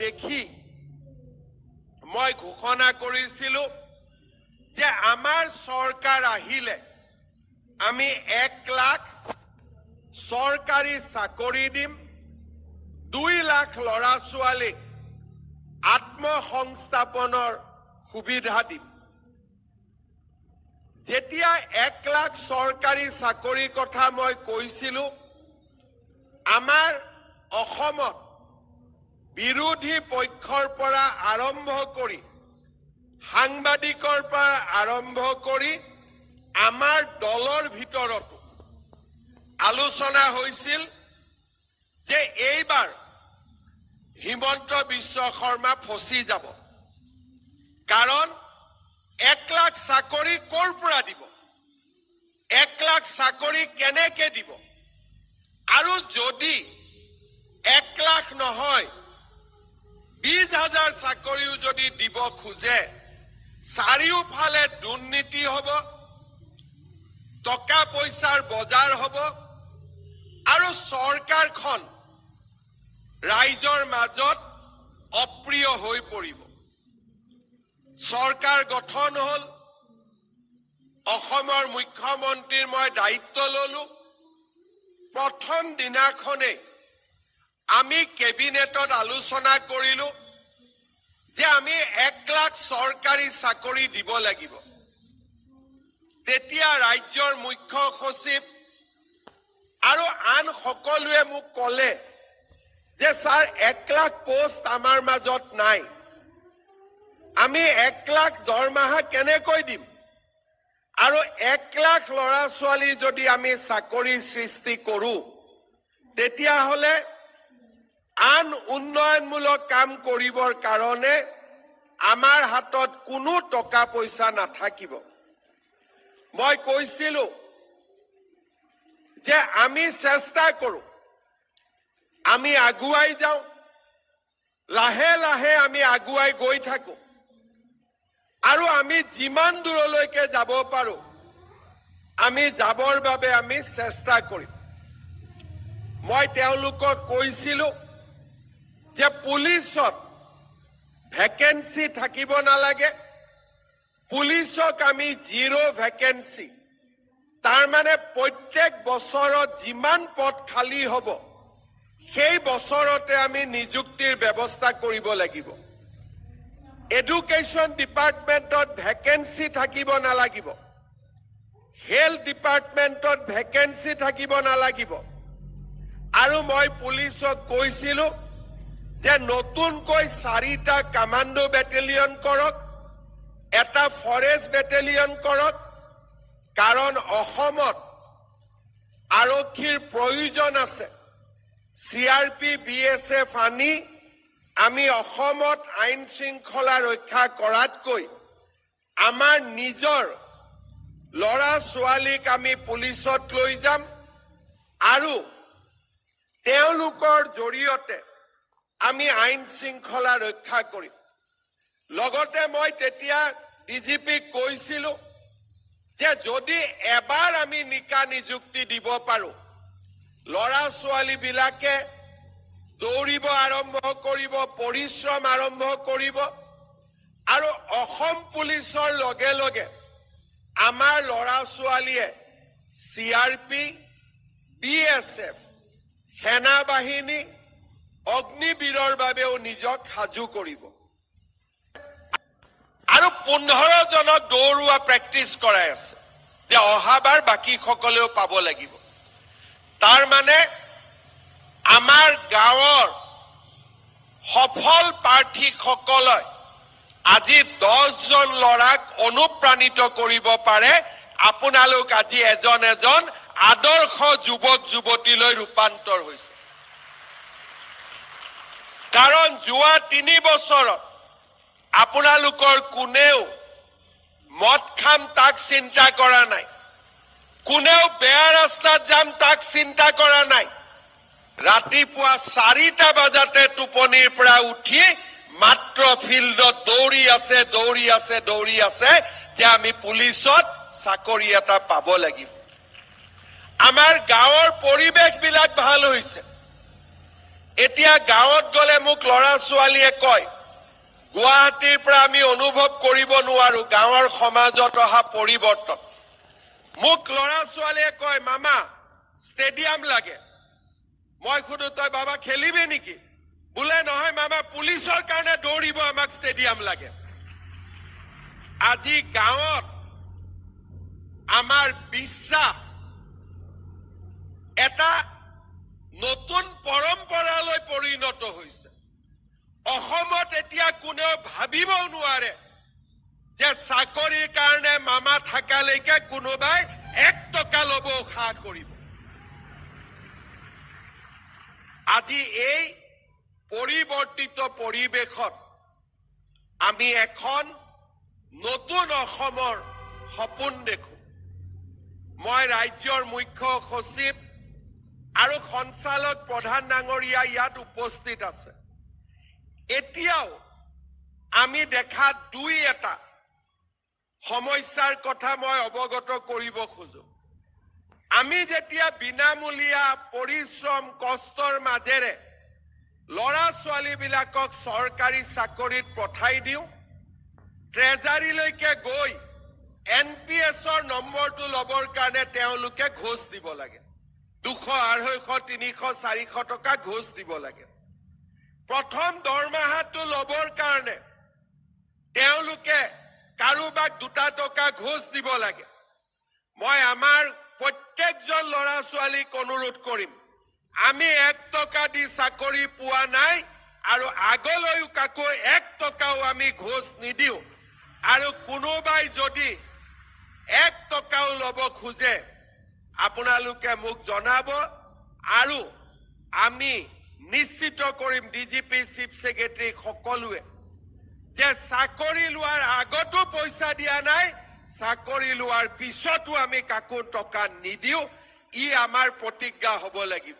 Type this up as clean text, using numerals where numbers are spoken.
দেখি মই ঘোষণা কৰিছিলো যে আমাৰ চৰকাৰ আহিলে আমি 1 লাখ চৰকাৰী চাকৰি দিম, 2 লাখ ল'ৰা ছোৱালীক আত্মসংস্থাপনৰ সুবিধা দিম। যেতিয়া 1 লাখ চৰকাৰী চাকৰি কথা মই কৈছিলো, আমাৰ অসমত বিৰোধী পক্ষৰ পৰা আৰম্ভ কৰি সাংবাদিকৰ পৰা আৰম্ভ কৰি আমাৰ দলৰ ভিতৰতো আলোচনা হৈছিল যে এইবাৰ হিমন্ত বিশ্ব শৰ্মা ফচি যাব, কাৰণ 1 লাখ চাকৰি ক'ৰ পৰা দিব, 1 লাখ চাকৰি কেনেকে দিব, আৰু যদি 1 লাখ নহয় 20,000 চাকৰিও যদি দিব খোজে, চাৰিওফালে দুৰ্নীতি হ'ব, টকা পইচাৰ বজাৰ হ'ব, আৰু চৰকাৰখন ৰাইজৰ মাজত অপ্ৰিয় হৈ পৰিব। চৰকাৰ গঠন হ'ল, অসমৰ মুখ্যমন্ত্ৰীৰ মই দায়িত্ব ললো। প্ৰথম দিনাখনেই আমি কেবিনেটত আলোচনা কৰিলো যে আমি 1 লাখ চৰকাৰী চাকৰি দিব লাগিব। তেতিয়া ৰাজ্যৰ মুখ্য সচিব আৰু আন সকলোৱে মোক ক'লে যে ছাৰ 1 লাখ পোষ্ট আমাৰ মাজত নাই, আমি 1 লাখ দৰমহা কেনেকৈ দিম, আৰু 1 লাখ ল'ৰা ছোৱালী যদি আমি চাকৰি সৃষ্টি কৰো, তেতিয়াহ'লে আন উন্নয়নমূলক কাম কৰিবৰ কাৰণে আমাৰ হাতত কোনো টকা পইচা নাথাকিব। মই কৈছিলো যে আমি চেষ্টা কৰো, আমি আগুৱাই যাওঁ, লাহে লাহে আমি আগুৱাই গৈ থাকো, আৰু আমি যিমান দূৰলৈকে যাব পাৰো আমি যাবৰ বাবে আমি চেষ্টা কৰিম। মই তেওঁলোকক কৈছিলো যে পুলিচত ভেকেন্সি থাকিব নালাগে, পুলিচক আমি 0 ভেকেন্সি, তাৰ মানে প্ৰত্যেক বছৰত যিমান পদ খালী হ'ব সেই বছৰতে আমি নিযুক্তিৰ ব্যৱস্থা কৰিব লাগিব। এডুকেশ্যন ডিপাৰ্টমেণ্টত ভেকেন্সি থাকিব নালাগিব, হেল্থ ডিপাৰ্টমেণ্টত ভেকেন্সি থাকিব নালাগিব, আৰু মই পুলিচক কৈছিলো যে নতুনকৈ 4টা কমাণ্ডো বেটেলিয়ন কৰক, এটা ফৰেষ্ট বেটেলিয়ন কৰক, কাৰণ অসমত আৰক্ষীৰ প্ৰয়োজন আছে। CRP BSF আনি আমি অসমত আইন শৃংখলা ৰক্ষা কৰাতকৈ আমাৰ নিজৰ ল'ৰা ছোৱালীক আমি পুলিচত লৈ যাম, আৰু তেওঁলোকৰ জৰিয়তে আমি আইন শৃংখলা ৰক্ষা কৰিম। লগতে মই তেতিয়া DGPক কৈছিলো যে যদি এবাৰ আমি নিকা নিযুক্তি দিব পাৰো, ল'ৰা ছোৱালীবিলাকে দৌৰিব আৰম্ভ কৰিব, পৰিশ্ৰম আৰম্ভ কৰিব, আৰু অসম পুলিচৰ লগে লগে আমাৰ ল'ৰা ছোৱালীয়ে CRP BSF সেনা বাহিনী অগ্নিবীৰৰ বাবেও নিজক সাজু কৰিব, আৰু 15 জনক দৌৰোৱা প্ৰেক্টিচ কৰাই আছে যে অহাবাৰ বাকী সকলেও পাব লাগিব। তাৰ মানে আমাৰ গাঁৱৰ সফল প্ৰাৰ্থীসকলে আজি 10 জন ল'ৰাক অনুপ্ৰাণিত কৰিব পাৰে। আপোনালোক আজি এজন এজন আদৰ্শ যুৱক যুৱতীলৈ ৰূপান্তৰ হৈছে, কাৰণ যোৱা 3 বছৰত আপোনালোকৰ কোনেও মদ খাম তাক চিন্তা কৰা নাই, কোনেও বেয়া ৰাস্তাত যাম তাক চিন্তা কৰা নাই। ৰাতিপুৱা 4টা বজাতে টোপনিৰ পৰা উঠি মাত্ৰ ফিল্ডত দৌৰি আছে যে আমি পুলিচত চাকৰি এটা পাব লাগিব। আমাৰ গাঁৱৰ পৰিৱেশবিলাক ভাল হৈছে, এতিয়া গাঁৱত গলে মোক ল'ৰা ছোৱালীয়ে কয় গুৱাহাটীৰ পৰা আমি অনুভৱ কৰিব নোৱাৰো গাঁৱৰ সমাজত অহা পৰিৱৰ্তন মোক ল'ৰা ছোৱালীয়ে কয় মামা ষ্টেডিয়াম লাগে মই খুদু তই বাবা খেলিবি নেকি বোলে নহয় মামা পুলিচৰ কাৰণে দৌৰিব আমাক ষ্টেডিয়াম লাগে আজি গাঁৱত আমাৰ বিশ্বাস এটা নতুন পৰম্পৰালৈ পৰিণত হৈছে অসমত এতিয়া কোনেও ভাবিব নোৱাৰে যে চাকৰিৰ কাৰণে মামা থাকালৈকে কোনোবাই 1 টকা ল'ব খা কৰিব আজি এই পৰিৱৰ্তিত পৰিৱেশত আমি এখন নতুন অসমৰ সপোন দেখো মই ৰাজ্যৰ মুখ্য সচিব আৰু সঞ্চালক প্ৰধান ডাঙৰীয়া ইয়াত উপস্থিত আছে এতিয়াও আমি দেখা দুই এটা সমস্যাৰ কথা মই অৱগত কৰিব খোজো আমি যেতিয়া বিনামূলীয়া পৰিশ্ৰম কষ্টৰ মাজেৰে ল'ৰা ছোৱালীবিলাকক চৰকাৰী চাকৰিত পঠাই দিওঁ ট্ৰেজাৰীলৈকে গৈ এনপিএছৰ নম্বৰটো ল'বৰ কাৰণে তেওঁলোকে ঘোষ দিব লাগে 200, 250, 300, 400 টকা ঘোষ দিব লাগে প্ৰথম দৰমহাটো ল'বৰ কাৰণে তেওঁলোকে কাৰোবাক 2 টকা ঘোষ দিব লাগে মই আমাৰ প্ৰত্যেকজন ল'ৰা ছোৱালীক অনুৰোধ কৰিম আমি 1 টকা দি চাকৰি পোৱা নাই আৰু আগলৈও কাকো 1 টকাও আমি ঘোষ নিদিও আৰু কোনোবাই যদি 1 টকাও ল'ব খোজে আপোনালোকে মোক জনাব আৰু আমি নিশ্চিত কৰিম ডিজিপি চিফ সেক্ৰেটাৰী সকলোৱে যে চাকৰি লোৱাৰ আগতো পইচা দিয়া নাই চাকৰি লোৱাৰ পিছতো আমি কাকো টকা নিদিও ই আমাৰ প্ৰতিজ্ঞা হ'ব লাগিব